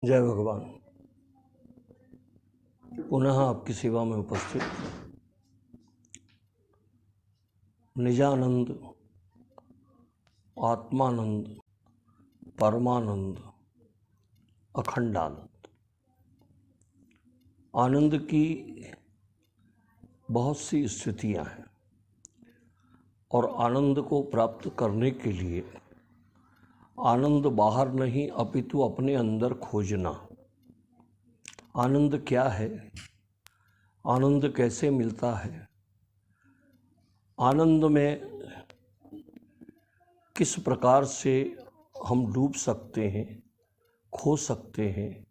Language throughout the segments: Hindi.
जय भगवान। पुनः आपकी सेवा में उपस्थित निजानंद, आत्मानंद, परमानंद, अखंडानंद। आनंद की बहुत सी स्थितियां हैं और आनंद को प्राप्त करने के लिए आनंद बाहर नहीं अपितु अपने अंदर खोजना। आनंद क्या है, आनंद कैसे मिलता है, आनंद में किस प्रकार से हम डूब सकते हैं, खो सकते हैं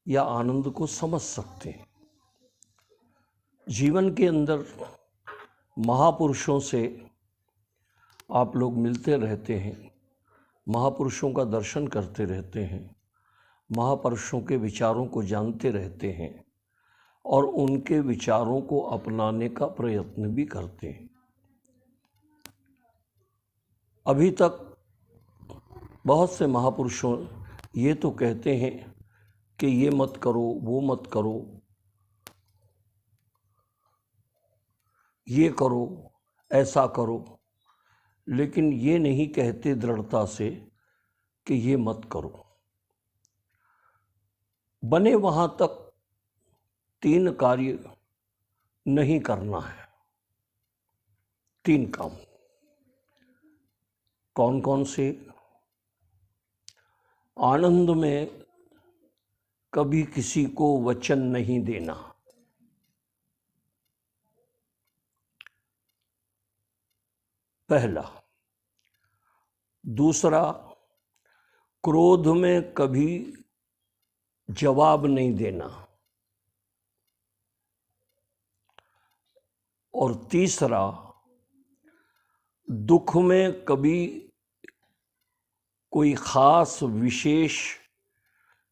या आनंद को समझ सकते हैं। जीवन के अंदर महापुरुषों से आप लोग मिलते रहते हैं, महापुरुषों का दर्शन करते रहते हैं, महापुरुषों के विचारों को जानते रहते हैं और उनके विचारों को अपनाने का प्रयत्न भी करते हैं। अभी तक बहुत से महापुरुषों ये तो कहते हैं कि ये मत करो, वो मत करो, ये करो, ऐसा करो, लेकिन ये नहीं कहते दृढ़ता से कि ये मत करो। बने वहाँ तक 3 कार्य नहीं करना है। 3 काम कौन कौन से? आनंद में कभी किसी को वचन नहीं देना। पहला। दूसरा, क्रोध में कभी जवाब नहीं देना। और तीसरा, दुख में कभी कोई खास विशेष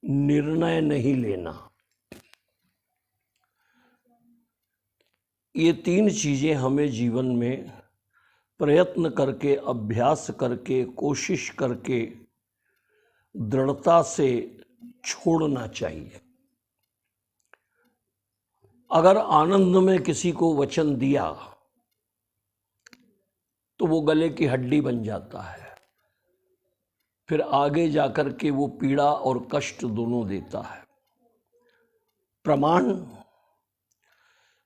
निर्णय नहीं लेना। ये 3 चीज़ें हमें जीवन में प्रयत्न करके, अभ्यास करके, कोशिश करके दृढ़ता से छोड़ना चाहिए। अगर आनंद में किसी को वचन दिया तो वो गले की हड्डी बन जाता है, फिर आगे जाकर के वो पीड़ा और कष्ट दोनों देता है। प्रमाण,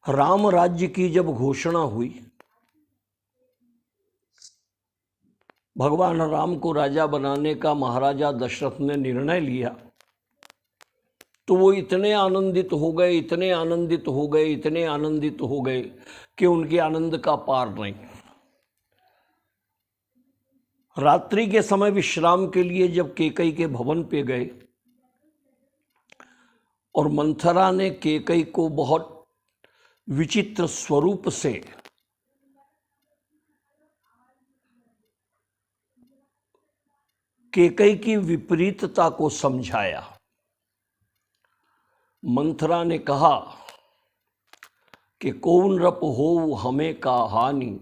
राम राज्य की जब घोषणा हुई, भगवान राम को राजा बनाने का महाराजा दशरथ ने निर्णय लिया, तो वो इतने आनंदित हो गए, इतने आनंदित हो गए, इतने आनंदित हो गए कि उनके आनंद का पार नहीं। रात्रि के समय विश्राम के लिए जब कैकई के भवन पे गए और मंथरा ने कैकई को बहुत विचित्र स्वरूप से कैकई की विपरीतता को समझाया। मंथरा ने कहा कि कौन रप हो हमें का हानि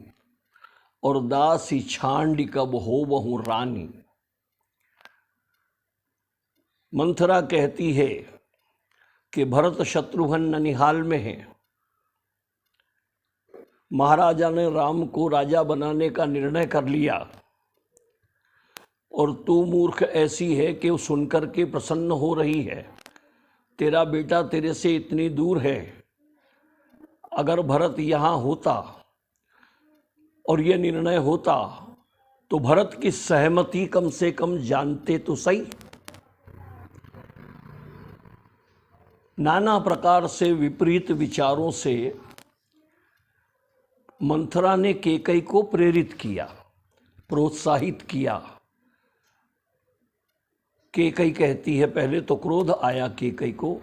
और दासी छांडी कब हो बहु रानी। मंथरा कहती है कि भरत शत्रुघ्न ननिहाल में है, महाराजा ने राम को राजा बनाने का निर्णय कर लिया और तू मूर्ख ऐसी है कि वो सुनकर के प्रसन्न हो रही है। तेरा बेटा तेरे से इतनी दूर है, अगर भरत यहाँ होता और ये निर्णय होता तो भरत की सहमति कम से कम जानते तो सही। नाना प्रकार से विपरीत विचारों से मंथरा ने कैकई को प्रेरित किया, प्रोत्साहित किया। कैकई कहती है, पहले तो क्रोध आया कैकई को,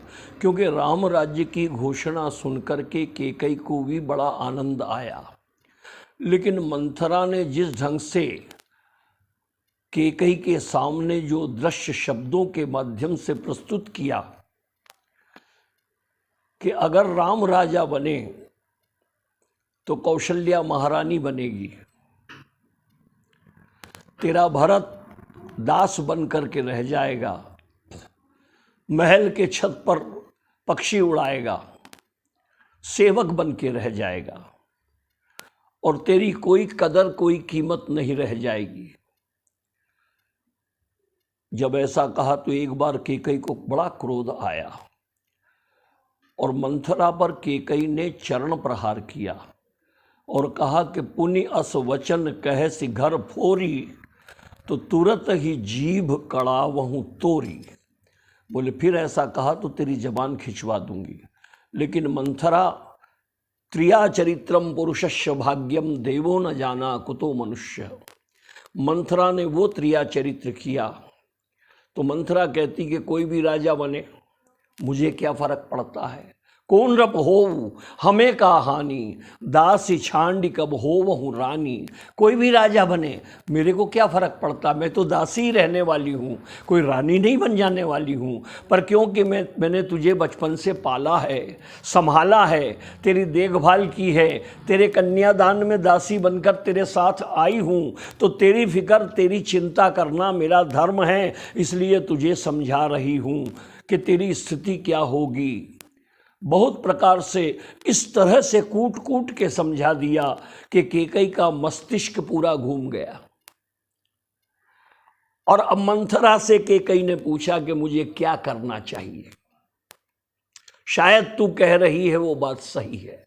क्योंकि राम राज्य की घोषणा सुनकर के कैकई को भी बड़ा आनंद आया। लेकिन मंथरा ने जिस ढंग से कैकई के सामने जो दृश्य शब्दों के माध्यम से प्रस्तुत किया कि अगर राम राजा बने तो कौशल्या महारानी बनेगी, तेरा भरत दास बन करके रह जाएगा, महल के छत पर पक्षी उड़ाएगा, सेवक बन के रह जाएगा और तेरी कोई कदर कोई कीमत नहीं रह जाएगी। जब ऐसा कहा तो एक बार कैकई को बड़ा क्रोध आया और मंथरा पर कैकई ने चरण प्रहार किया और कहा कि पुनि अस वचन कह सि घर फोरी, तो तुरंत ही जीभ कड़ावहूं तोरी। बोले फिर ऐसा कहा तो तेरी जबान खिंचवा दूंगी। लेकिन मंथरा त्रिया चरित्रम पुरुषस्य भाग्यम देवो न जाना कुतो मनुष्य, मंथरा ने वो त्रिया चरित्र किया। तो मंथरा कहती कि कोई भी राजा बने मुझे क्या फर्क पड़ता है, कौन रप हो हमें का हानि, दासी छांडी कब हो वहूँ रानी। कोई भी राजा बने मेरे को क्या फ़र्क पड़ता, मैं तो दासी ही रहने वाली हूँ, कोई रानी नहीं बन जाने वाली हूँ। पर क्योंकि मैंने तुझे बचपन से पाला है, संभाला है, तेरी देखभाल की है, तेरे कन्यादान में दासी बनकर तेरे साथ आई हूँ, तो तेरी फिक्र तेरी चिंता करना मेरा धर्म है। इसलिए तुझे समझा रही हूँ कि तेरी स्थिति क्या होगी। बहुत प्रकार से इस तरह से कूट कूट के समझा दिया कि कैकई का मस्तिष्क पूरा घूम गया। और अब मंथरा से कैकई ने पूछा कि मुझे क्या करना चाहिए, शायद तू कह रही है वो बात सही है।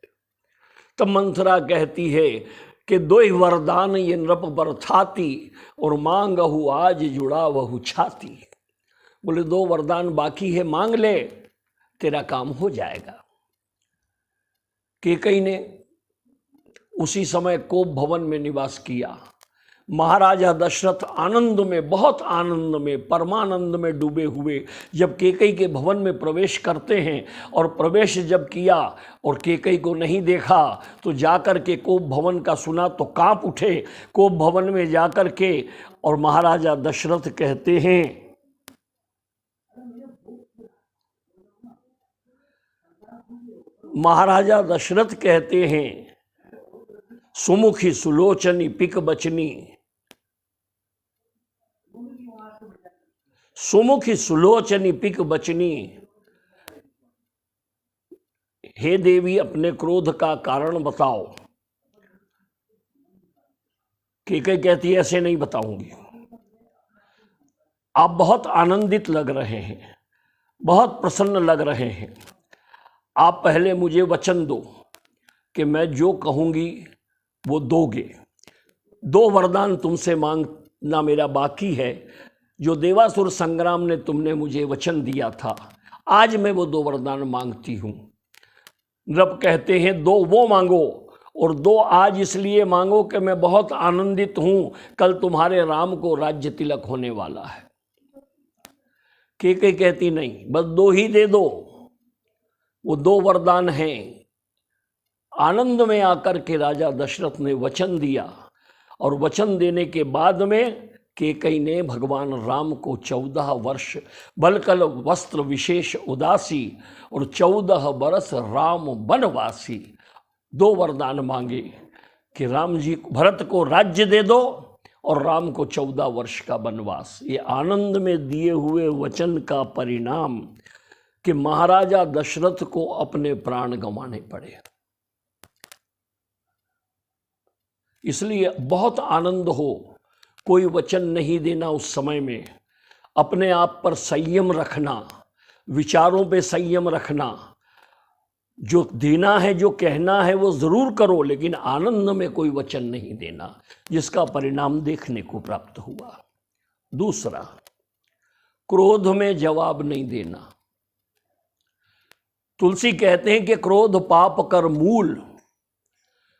तब मंथरा कहती है कि दो वरदान ये नृप बरथाती, और मांगहु आज जुड़ा वहु छाती। बोले दो वरदान बाकी है, मांग ले, तेरा काम हो जाएगा। कैकई ने उसी समय कोप भवन में निवास किया। महाराजा दशरथ आनंद में, बहुत आनंद में, परमानंद में डूबे हुए जब कैकई के भवन में प्रवेश करते हैं, और प्रवेश जब किया और कैकई को नहीं देखा तो जाकर के कोप भवन का सुना तो कांप उठे। कोप भवन में जाकर के और महाराजा दशरथ कहते हैं, महाराजा दशरथ कहते हैं, सुमुखी सुलोचनी पिक बचनी, सुमुखी सुलोचनी पिक बचनी। हे देवी अपने क्रोध का कारण बताओ। कैकई कहती है ऐसे नहीं बताऊंगी, आप बहुत आनंदित लग रहे हैं, बहुत प्रसन्न लग रहे हैं, आप पहले मुझे वचन दो कि मैं जो कहूंगी वो दोगे। दो वरदान तुमसे मांगना मेरा बाकी है, जो देवासुर संग्राम ने तुमने मुझे वचन दिया था, आज मैं वो दो वरदान मांगती हूँ। नृप कहते हैं दो वो मांगो, और दो आज इसलिए मांगो कि मैं बहुत आनंदित हूँ, कल तुम्हारे राम को राज्य तिलक होने वाला है। कैकई कहती नहीं, बस दो ही दे दो। वो दो वरदान हैं। आनंद में आकर के राजा दशरथ ने वचन दिया, और वचन देने के बाद में कैकई ने भगवान राम को 14 वर्ष बलकल वस्त्र विशेष उदासी और 14 बरस राम वनवासी, दो वरदान मांगे कि राम जी भरत को राज्य दे दो और राम को 14 वर्ष का वनवास। ये आनंद में दिए हुए वचन का परिणाम कि महाराजा दशरथ को अपने प्राण गंवाने पड़े। इसलिए बहुत आनंद हो, कोई वचन नहीं देना उस समय में, अपने आप पर संयम रखना, विचारों पे संयम रखना, जो देना है जो कहना है वो जरूर करो, लेकिन आनंद में कोई वचन नहीं देना, जिसका परिणाम देखने को प्राप्त हुआ। दूसरा, क्रोध में जवाब नहीं देना। तुलसी कहते हैं कि क्रोध पाप कर मूल।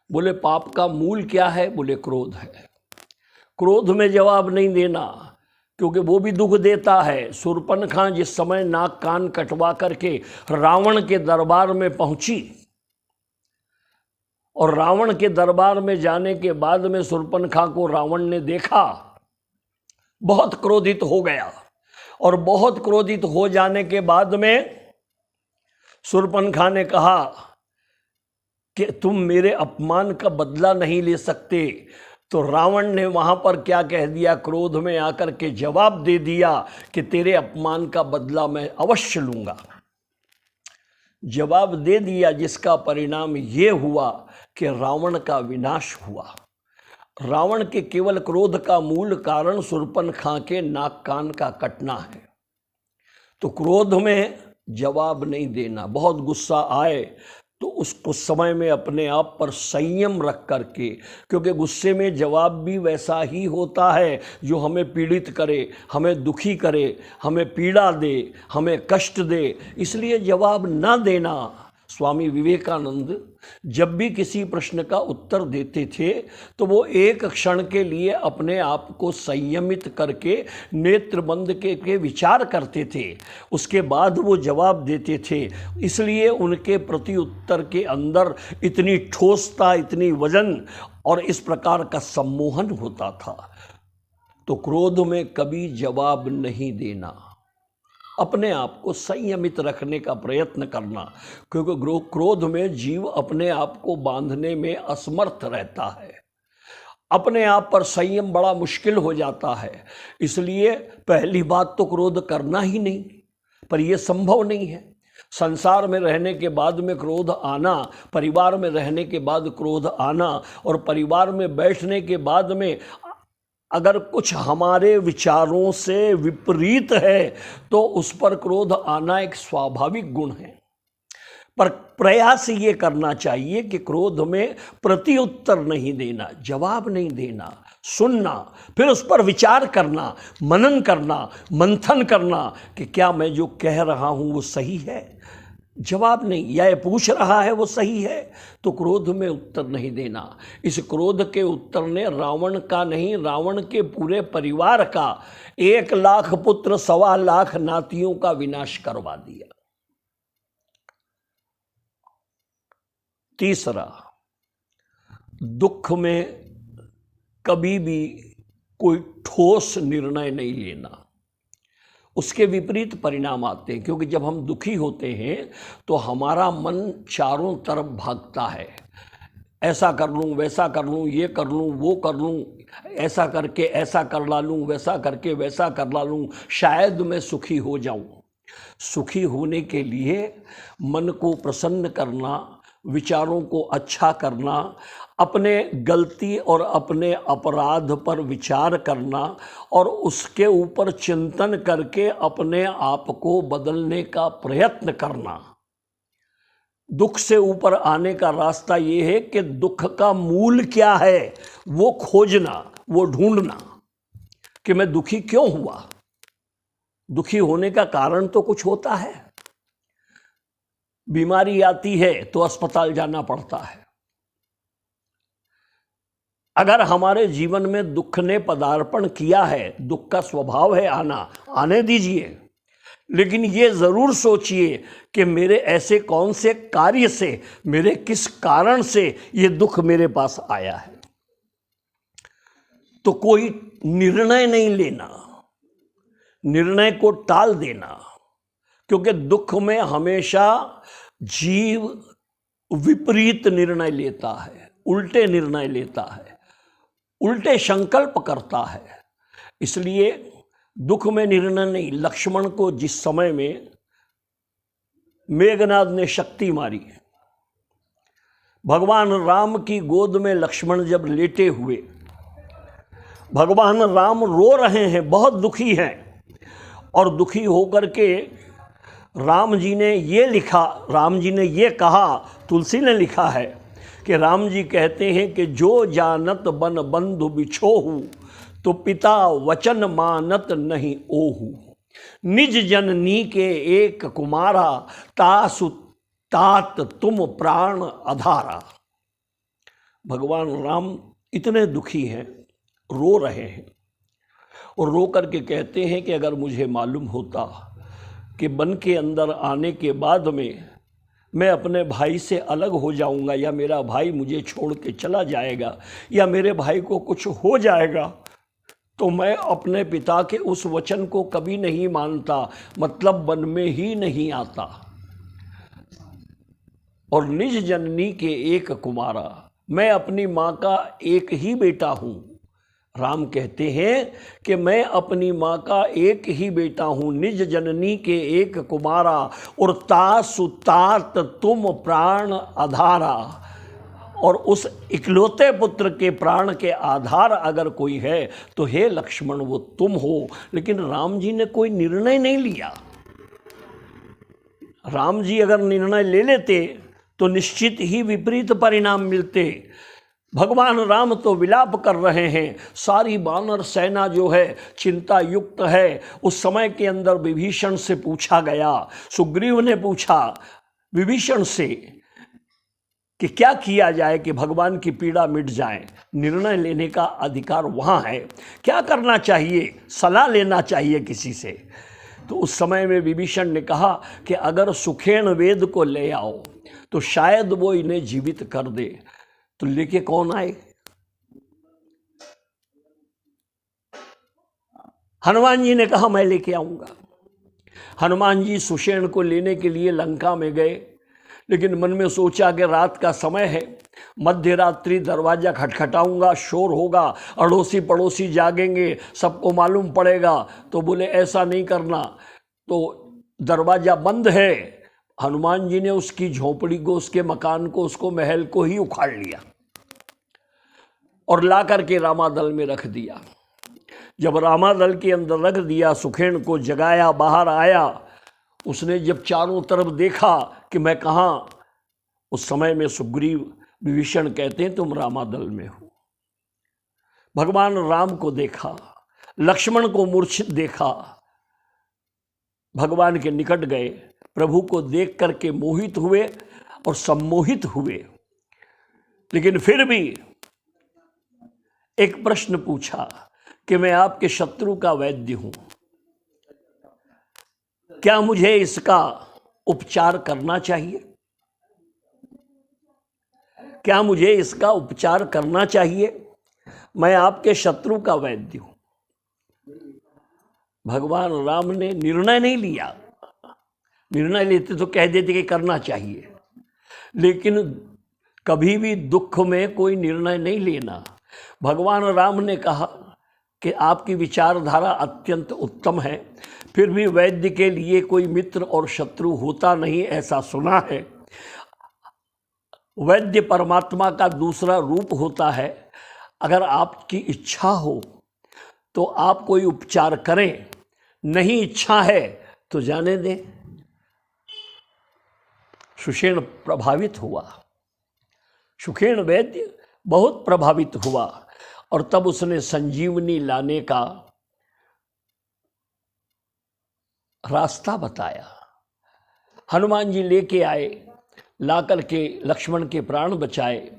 बोले पाप का मूल क्या है? बोले क्रोध है। क्रोध में जवाब नहीं देना, क्योंकि वो भी दुख देता है। शूर्पणखा जिस समय नाक कान कटवा करके रावण के दरबार में पहुंची, और रावण के दरबार में जाने के बाद में शूर्पणखा को रावण ने देखा, बहुत क्रोधित हो गया, और बहुत क्रोधित हो जाने के बाद में शूर्पणखा ने कहा कि तुम मेरे अपमान का बदला नहीं ले सकते, तो रावण ने वहां पर क्या कह दिया, क्रोध में आकर के जवाब दे दिया कि तेरे अपमान का बदला मैं अवश्य लूंगा। जवाब दे दिया, जिसका परिणाम ये हुआ कि रावण का विनाश हुआ। रावण के केवल क्रोध का मूल कारण शूर्पणखा के नाक कान का कटना है। तो क्रोध में जवाब नहीं देना, बहुत गुस्सा आए तो उसको समय में अपने आप पर संयम रख करके, क्योंकि गुस्से में जवाब भी वैसा ही होता है जो हमें पीड़ित करे, हमें दुखी करे, हमें पीड़ा दे, हमें कष्ट दे, इसलिए जवाब ना देना। स्वामी विवेकानंद जब भी किसी प्रश्न का उत्तर देते थे तो वो एक क्षण के लिए अपने आप को संयमित करके नेत्र बंद के विचार करते थे, उसके बाद वो जवाब देते थे। इसलिए उनके प्रति उत्तर के अंदर इतनी ठोसता, इतनी वजन और इस प्रकार का सम्मोहन होता था। तो क्रोध में कभी जवाब नहीं देना, अपने आप को संयमित रखने का प्रयत्न करना, क्योंकि क्रोध में जीव अपने आप को बांधने में असमर्थ रहता है। अपने आप पर संयम बड़ा मुश्किल हो जाता है। इसलिए पहली बात तो क्रोध करना ही नहीं, पर यह संभव नहीं है। संसार में रहने के बाद में क्रोध आना, परिवार में रहने के बाद क्रोध आना, और परिवार में बैठने के बाद में अगर कुछ हमारे विचारों से विपरीत है तो उस पर क्रोध आना एक स्वाभाविक गुण है। पर प्रयास ये करना चाहिए कि क्रोध में प्रत्युत्तर नहीं देना, जवाब नहीं देना, सुनना, फिर उस पर विचार करना, मनन करना, मंथन करना कि क्या मैं जो कह रहा हूँ वो सही है। जवाब नहीं, या ये पूछ रहा है वो सही है, तो क्रोध में उत्तर नहीं देना। इस क्रोध के उत्तर ने रावण का नहीं, रावण के पूरे परिवार का 1 लाख पुत्र 1.25 लाख नातियों का विनाश करवा दिया। तीसरा, दुख में कभी भी कोई ठोस निर्णय नहीं लेना, उसके विपरीत परिणाम आते हैं। क्योंकि जब हम दुखी होते हैं तो हमारा मन चारों तरफ भागता है, ऐसा कर लूँ, वैसा कर लूँ, ये कर लूँ, वो कर लूँ, ऐसा करके ऐसा कर ला लूँ, वैसा करके वैसा कर ला लूँ, शायद मैं सुखी हो जाऊँ। सुखी होने के लिए मन को प्रसन्न करना, विचारों को अच्छा करना, अपने गलती और अपने अपराध पर विचार करना और उसके ऊपर चिंतन करके अपने आप को बदलने का प्रयत्न करना। दुख से ऊपर आने का रास्ता ये है कि दुख का मूल क्या है वो खोजना, वो ढूंढना कि मैं दुखी क्यों हुआ। दुखी होने का कारण तो कुछ होता है, बीमारी आती है तो अस्पताल जाना पड़ता है। अगर हमारे जीवन में दुख ने पदार्पण किया है, दुख का स्वभाव है आना, आने दीजिए, लेकिन ये जरूर सोचिए कि मेरे ऐसे कौन से कार्य से, मेरे किस कारण से ये दुख मेरे पास आया है। तो कोई निर्णय नहीं लेना, निर्णय को टाल देना, क्योंकि दुख में हमेशा जीव विपरीत निर्णय लेता है, उल्टे निर्णय लेता है, उल्टे संकल्प करता है। इसलिए दुख में निर्णय नहीं। लक्ष्मण को जिस समय में मेघनाद ने शक्ति मारी, भगवान राम की गोद में लक्ष्मण जब लेटे हुए, भगवान राम रो रहे हैं, बहुत दुखी हैं, और दुखी होकर के राम जी ने ये लिखा, राम जी ने ये कहा, तुलसी ने लिखा है कि राम जी कहते हैं कि जो जानत बन बंधु बिछोहू, तो पिता वचन मानत नहीं ओहू। निज जननी के एक कुमारा, तासु तात तुम प्राण अधारा। भगवान राम इतने दुखी हैं, रो रहे हैं, और रो करके कहते हैं कि अगर मुझे मालूम होता कि वन के अंदर आने के बाद में मैं अपने भाई से अलग हो जाऊंगा, या मेरा भाई मुझे छोड़ के चला जाएगा, या मेरे भाई को कुछ हो जाएगा, तो मैं अपने पिता के उस वचन को कभी नहीं मानता, मतलब वन में ही नहीं आता। और निज जननी के एक कुमारा, मैं अपनी माँ का एक ही बेटा हूँ। राम कहते हैं कि मैं अपनी माँ का एक ही बेटा हूँ, निज जननी के एक कुमारा, और तासुतात तुम प्राण आधारा। और उस इकलौते पुत्र के प्राण के आधार अगर कोई है तो हे लक्ष्मण वो तुम हो। लेकिन राम जी ने कोई निर्णय नहीं लिया। राम जी अगर निर्णय ले लेते तो निश्चित ही विपरीत परिणाम मिलते। भगवान राम तो विलाप कर रहे हैं, सारी वानर सेना जो है चिंता युक्त है। उस समय के अंदर विभीषण से पूछा गया, सुग्रीव ने पूछा विभीषण से कि क्या किया जाए कि भगवान की पीड़ा मिट जाए। निर्णय लेने का अधिकार वहाँ है, क्या करना चाहिए, सलाह लेना चाहिए किसी से। तो उस समय में विभीषण ने कहा कि अगर सुखेन वेद को ले आओ तो शायद वो इन्हें जीवित कर दे। तो लेके कौन आए? हनुमान जी ने कहा मैं लेके आऊंगा। हनुमान जी सुषेण को लेने के लिए लंका में गए, लेकिन मन में सोचा कि रात का समय है, मध्य रात्रि दरवाजा खटखटाऊंगा, शोर होगा, अड़ोसी पड़ोसी जागेंगे, सबको मालूम पड़ेगा। तो बोले ऐसा नहीं करना। तो दरवाजा बंद है, हनुमान जी ने उसकी झोपड़ी को, उसके मकान को, उसको महल को ही उखाड़ लिया और ला करके रामादल में रख दिया। जब रामादल के अंदर रख दिया, सुखेण को जगाया, बाहर आया। उसने जब चारों तरफ देखा कि मैं कहाँ, उस समय में सुग्रीव विभीषण कहते हैं तुम रामादल में हो। भगवान राम को देखा, लक्ष्मण को मूर्छित देखा, भगवान के निकट गए, प्रभु को देख करके मोहित हुए और सम्मोहित हुए। लेकिन फिर भी एक प्रश्न पूछा कि मैं आपके शत्रु का वैद्य हूं, क्या मुझे इसका उपचार करना चाहिए? क्या मुझे इसका उपचार करना चाहिए? मैं आपके शत्रु का वैद्य हूं। भगवान राम ने निर्णय नहीं लिया। निर्णय लेते तो कह देते कि करना चाहिए, लेकिन कभी भी दुख में कोई निर्णय नहीं लेना। भगवान राम ने कहा कि आपकी विचारधारा अत्यंत उत्तम है, फिर भी वैद्य के लिए कोई मित्र और शत्रु होता नहीं, ऐसा सुना है। वैद्य परमात्मा का दूसरा रूप होता है। अगर आपकी इच्छा हो तो आप कोई उपचार करें, नहीं इच्छा है तो जाने दें। सुषेण प्रभावित हुआ, सुखेण वैद्य बहुत प्रभावित हुआ और तब उसने संजीवनी लाने का रास्ता बताया। हनुमान जी लेके आए, ला करके लक्ष्मण के प्राण बचाए।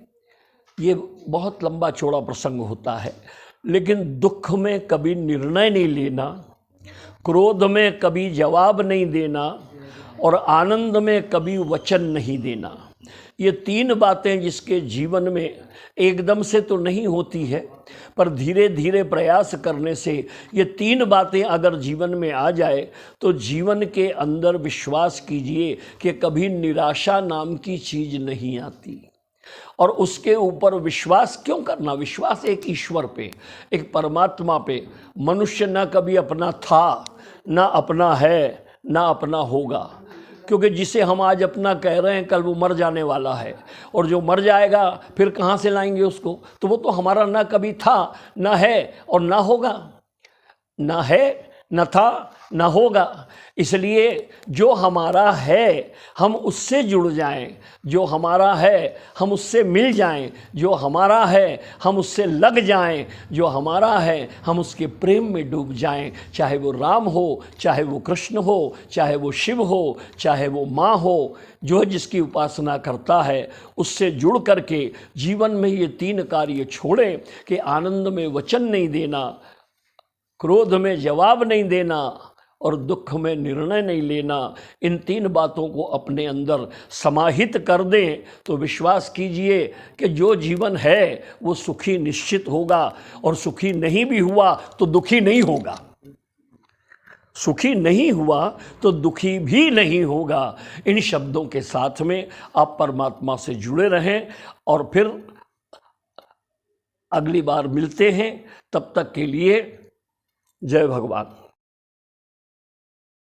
ये बहुत लंबा चौड़ा प्रसंग होता है, लेकिन दुख में कभी निर्णय नहीं लेना, क्रोध में कभी जवाब नहीं देना और आनंद में कभी वचन नहीं देना, ये तीन बातें जिसके जीवन में एकदम से तो नहीं होती है, पर धीरे धीरे प्रयास करने से ये तीन बातें अगर जीवन में आ जाए तो जीवन के अंदर विश्वास कीजिए कि कभी निराशा नाम की चीज़ नहीं आती। और उसके ऊपर विश्वास क्यों करना? विश्वास एक ईश्वर पे, एक परमात्मा पे। मनुष्य ना कभी अपना था, ना अपना है, ना अपना होगा, क्योंकि जिसे हम आज अपना कह रहे हैं कल वो मर जाने वाला है, और जो मर जाएगा फिर कहाँ से लाएंगे उसको? तो वो तो हमारा ना कभी था, ना है और ना होगा, ना है, न था, न होगा। इसलिए जो हमारा है हम उससे जुड़ जाएं, जो हमारा है हम उससे मिल जाएं, जो हमारा है हम उससे लग जाएं, जो हमारा है हम उसके प्रेम में डूब जाएं। चाहे वो राम हो, चाहे वो कृष्ण हो, चाहे वो शिव हो, चाहे वो माँ हो, जो जिसकी उपासना करता है उससे जुड़ करके जीवन में ये तीन कार्य छोड़ें कि आनंद में वचन नहीं देना, क्रोध में जवाब नहीं देना और दुख में निर्णय नहीं लेना। इन तीन बातों को अपने अंदर समाहित कर दें तो विश्वास कीजिए कि जो जीवन है वो सुखी निश्चित होगा, और सुखी नहीं भी हुआ तो दुखी नहीं होगा। सुखी नहीं हुआ तो दुखी भी नहीं होगा। इन शब्दों के साथ में आप परमात्मा से जुड़े रहें और फिर अगली बार मिलते हैं, तब तक के लिए जय भगवान।